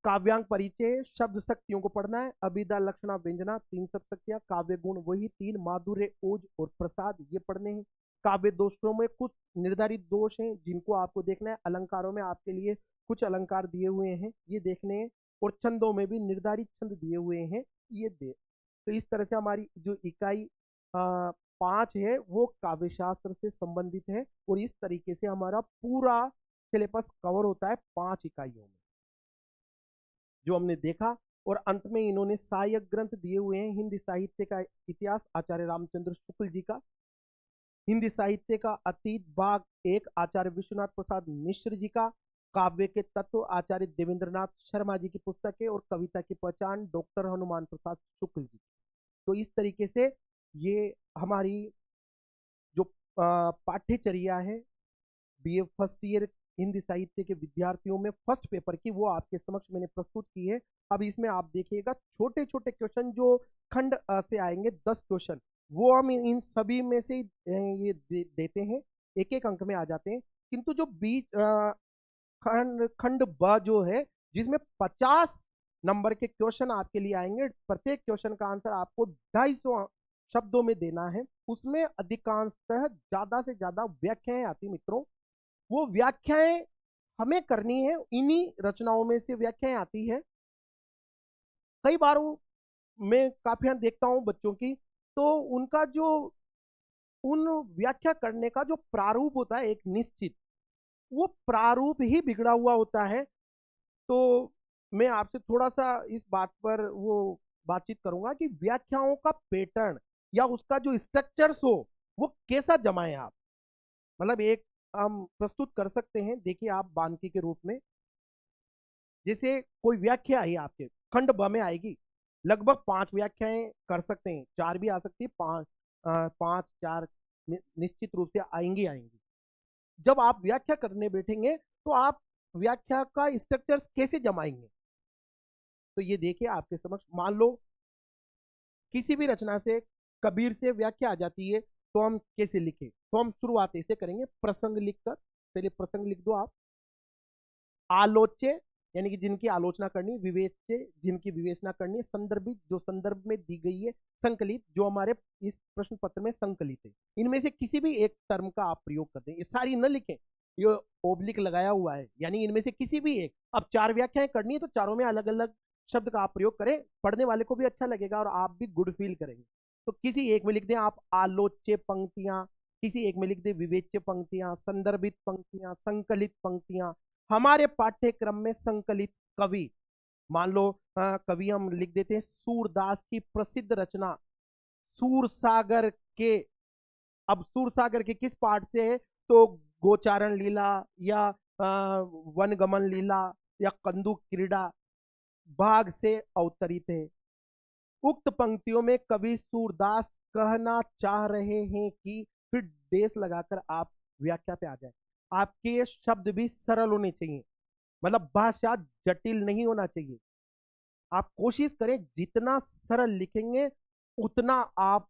काव्यांग परिचय, शब्द शक्तियों को पढ़ना है। अभिधा, लक्षणा, व्यंजना, 3 शब्द शक्तियां। काव्य गुण वही 3, माधुर्य, ओज और प्रसाद, ये पढ़ने हैं। काव्य दोषों में कुछ निर्धारित दोष हैं जिनको आपको देखना है। अलंकारों में आपके लिए कुछ अलंकार दिए हुए हैं, ये देखने हैं। और छंदों में भी निर्धारित छंद दिए हुए हैं, ये दे। तो इस तरह से हमारी जो इकाई 5 है वो काव्य शास्त्र से संबंधित है। और इस तरीके से हमारा पूरा सिलेबस कवर होता है 5 इकाइयों में, जो हमने देखा। और अंत में इन्होंने सहायक ग्रंथ दिए हुए हैं। हिंदी साहित्य का इतिहास आचार्य रामचंद्र शुक्ल जी का, हिंदी साहित्य का अतीत भाग 1 आचार्य विश्वनाथ प्रसाद मिश्र जी का, काव्य के तत्व आचार्य देवेंद्रनाथ शर्मा जी की पुस्तक है, और कविता की पहचान डॉक्टर हनुमान प्रसाद शुक्ल जी। तो इस तरीके से ये हमारी जो पाठ्यचर्या है बीए फर्स्ट ईयर हिंदी साहित्य के विद्यार्थियों में फर्स्ट पेपर की, वो आपके समक्ष मैंने प्रस्तुत की है। अब इसमें आप देखिएगा छोटे छोटे क्वेश्चन जो खंड से आएंगे 10 क्वेश्चन, वो हम इन सभी में से ये देते हैं, एक एक अंक में आ जाते हैं। किंतु जो बीच खंड खंड ब जो है, जिसमें 50 नंबर के क्वेश्चन आपके लिए आएंगे, प्रत्येक क्वेश्चन का आंसर आपको 250 शब्दों में देना है। उसमें अधिकांशतः ज्यादा से ज्यादा व्याख्याएं आती मित्रों। वो व्याख्याएं हमें करनी है, इन्हीं रचनाओं में से व्याख्याएं आती है। कई बार मैं काफियां देखता हूं बच्चों की, तो उनका जो उन व्याख्या करने का जो प्रारूप होता है एक निश्चित, वो प्रारूप ही बिगड़ा हुआ होता है। तो मैं आपसे थोड़ा सा इस बात पर वो बातचीत करूंगा कि व्याख्याओं का पैटर्न या उसका जो स्ट्रक्चर्स हो वो कैसा जमाएं आप। मतलब एक हम प्रस्तुत कर सकते हैं, देखिए आप बानकी के रूप में, जैसे कोई व्याख्या आई आपके खंड ब में आएगी, लगभग 5 व्याख्याएं कर सकते हैं, 4 भी आ सकती है, 5 4 निश्चित रूप से आएंगी आएंगी। जब आप व्याख्या करने बैठेंगे तो आप व्याख्या का स्ट्रक्चर कैसे जमाएंगे। तो ये देखिए आपके समक्ष, मान लो किसी भी रचना से कबीर से व्याख्या आ जाती है, तो हम कैसे लिखें। तो हम शुरुआत ऐसे करेंगे, प्रसंग लिखकर, पहले प्रसंग लिख दो आप। आलोच्य यानी कि जिनकी आलोचना करनी, विवेच्य जिनकी विवेचना करनी, संदर्भित जो संदर्भ में दी गई है, संकलित जो हमारे इस प्रश्न पत्र में संकलित है। इनमें से किसी भी एक टर्म का आप प्रयोग कर दें, ये सारी न लिखें, ये ओब्लिक लगाया हुआ है, यानी इनमें से किसी भी एक। अब 4 व्याख्याएं करनी है तो चारों में अलग अलग शब्द का आप प्रयोग करें, पढ़ने वाले को भी अच्छा लगेगा और आप भी गुड फील करेंगे। तो किसी एक में लिख दें आप आलोच्य पंक्तियां, किसी एक में लिख दें विवेच्य पंक्तियां, संदर्भित पंक्तियां, संकलित पंक्तियां। हमारे पाठ्यक्रम में संकलित कवि, मान लो कवि हम लिख देते हैं सूरदास की प्रसिद्ध रचना सूरसागर के। अब सूरसागर के किस पाठ से है, तो गोचारण लीला या वनगमन लीला या कंदु क्रीड़ा भाग से अवतरित है। उक्त पंक्तियों में कवि सूरदास कहना चाह रहे हैं कि, फिर देश लगाकर आप व्याख्या पे आ जाए। आपके शब्द भी सरल होने चाहिए, मतलब भाषा जटिल नहीं होना चाहिए। आप कोशिश करें जितना सरल लिखेंगे उतना आप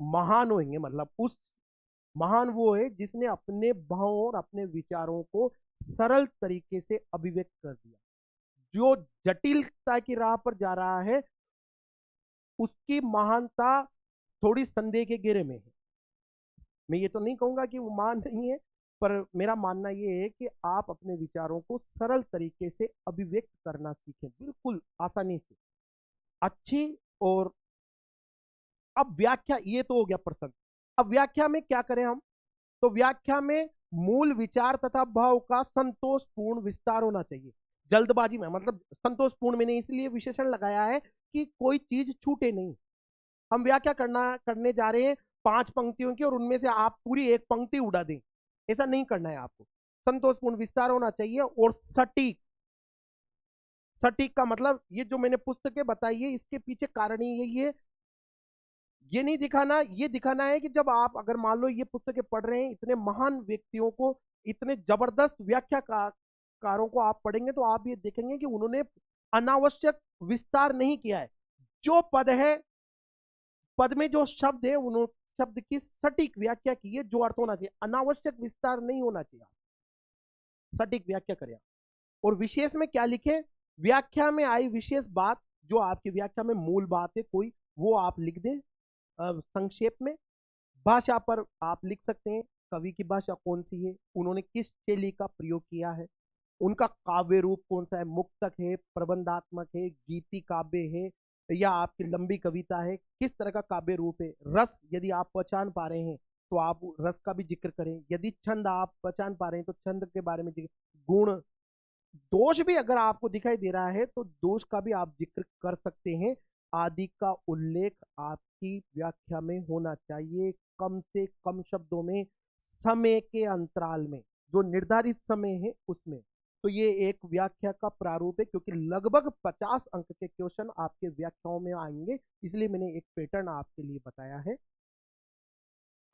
महान होंगे। मतलब उस महान वो है जिसने अपने भावों और अपने विचारों को सरल तरीके से अभिव्यक्त कर दिया। जो जटिलता की राह पर जा रहा है उसकी महानता थोड़ी संदेह के घेरे में है। मैं ये तो नहीं कहूंगा कि वो महान नहीं है, पर मेरा मानना ये है कि आप अपने विचारों को सरल तरीके से अभिव्यक्त करना सीखें, बिल्कुल आसानी से, अच्छी। और अब व्याख्या, ये तो हो गया प्रसंग। अब व्याख्या में क्या करें हम, तो व्याख्या में मूल विचार तथा भाव का संतोषपूर्ण विस्तार होना चाहिए। जल्दबाजी में, मतलब संतोषपूर्ण मैंने इसलिए विशेषण लगाया है कि कोई चीज छूटे नहीं। हम व्याख्या करने जा रहे हैं 5 पंक्तियों की और उनमें से आप पूरी एक पंक्ति उड़ा दें, ऐसा नहीं करना है आपको। संतोषपूर्ण विस्तार होना चाहिए और सटीक। सटीक का मतलब ये जो मैंने पुस्तकें बताई है इसके पीछे कारण ही यही है, ये नहीं दिखाना, ये दिखाना है कि जब आप अगर मान लो ये पुस्तकें पढ़ रहे हैं, इतने महान व्यक्तियों को, इतने जबरदस्त व्याख्याकारों को आप पढ़ेंगे तो आप ये देखेंगे कि उन्होंने अनावश्यक विस्तार नहीं किया है। जो पद है पद में जो शब्द है उन शब्द की सटीक व्याख्या कीजिए, जो अर्थ होना चाहिए, अनावश्यक विस्तार नहीं होना चाहिए, सटीक व्याख्या करें। और विशेष में क्या लिखें, व्याख्या में आई विशेष बात, जो आपकी व्याख्या में मूल बात है कोई, वो आप लिख दें संक्षेप में। भाषा पर आप लिख सकते हैं, कवि की भाषा कौन सी है, उन्होंने किस शैली का प्रयोग किया है, उनका काव्य रूप कौन सा है, मुक्तक है, प्रबंधात्मक है, गीति काव्य है, या आपकी लंबी कविता है, किस तरह का काव्य रूप है। रस यदि आप पहचान पा रहे हैं तो आप रस का भी जिक्र करें, यदि छंद आप पहचान पा रहे हैं तो छंद के बारे में जिक्र, गुण, दोष भी अगर आपको दिखाई दे रहा है तो दोष का भी आप जिक्र कर सकते हैं। आदि का उल्लेख आपकी व्याख्या में होना चाहिए, कम से कम शब्दों में, समय के अंतराल में, जो निर्धारित समय है उसमें। तो ये एक व्याख्या का प्रारूप है, क्योंकि लगभग 50 अंक के क्वेश्चन आपके व्याख्याओं में आएंगे, इसलिए मैंने एक पैटर्न आपके लिए बताया है।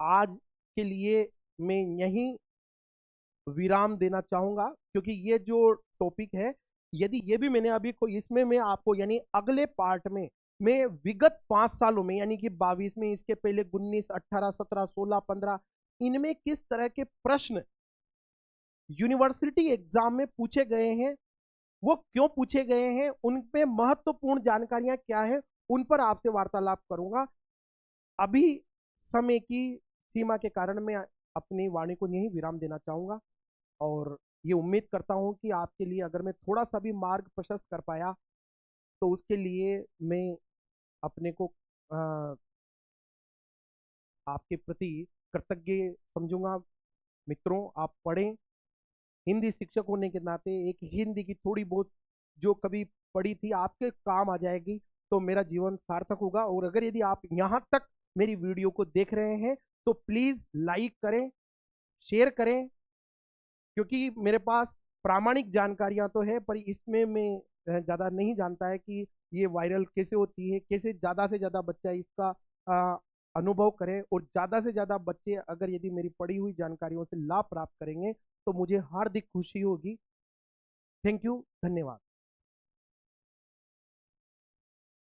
आज के लिए मैं यहीं विराम देना चाहूंगा, क्योंकि ये जो टॉपिक है, यदि ये भी मैंने अभी को इसमें मैं आपको यानी अगले पार्ट में मैं विगत 5 सालों में, यानी कि 22 में, इसके पहले 19, 18, 17, 16, 15, इनमें किस तरह के प्रश्न यूनिवर्सिटी एग्जाम में पूछे गए हैं, वो क्यों पूछे गए हैं, उनपे महत्वपूर्ण जानकारियां क्या है, उन पर आपसे वार्तालाप करूंगा। अभी समय की सीमा के कारण मैं अपनी वाणी को यहीं विराम देना चाहूंगा, और ये उम्मीद करता हूं कि आपके लिए अगर मैं थोड़ा सा भी मार्ग प्रशस्त कर पाया तो उसके लिए मैं अपने को आपके प्रति कृतज्ञ समझूंगा। मित्रों, आप पढ़ें, हिंदी शिक्षक होने के नाते एक हिंदी की थोड़ी बहुत जो कभी पढ़ी थी आपके काम आ जाएगी, तो मेरा जीवन सार्थक होगा। और अगर यदि आप यहाँ तक मेरी वीडियो को देख रहे हैं तो प्लीज लाइक करें, शेयर करें, क्योंकि मेरे पास प्रामाणिक जानकारियां तो है, पर इसमें मैं ज़्यादा नहीं जानता है कि ये वायरल कैसे होती है, कैसे ज़्यादा से ज़्यादा बच्चा इसका अनुभव करें, और ज़्यादा से ज़्यादा बच्चे अगर यदि मेरी पढ़ी हुई जानकारियों से लाभ प्राप्त करेंगे तो मुझे हार्दिक खुशी होगी। थैंक यू, धन्यवाद।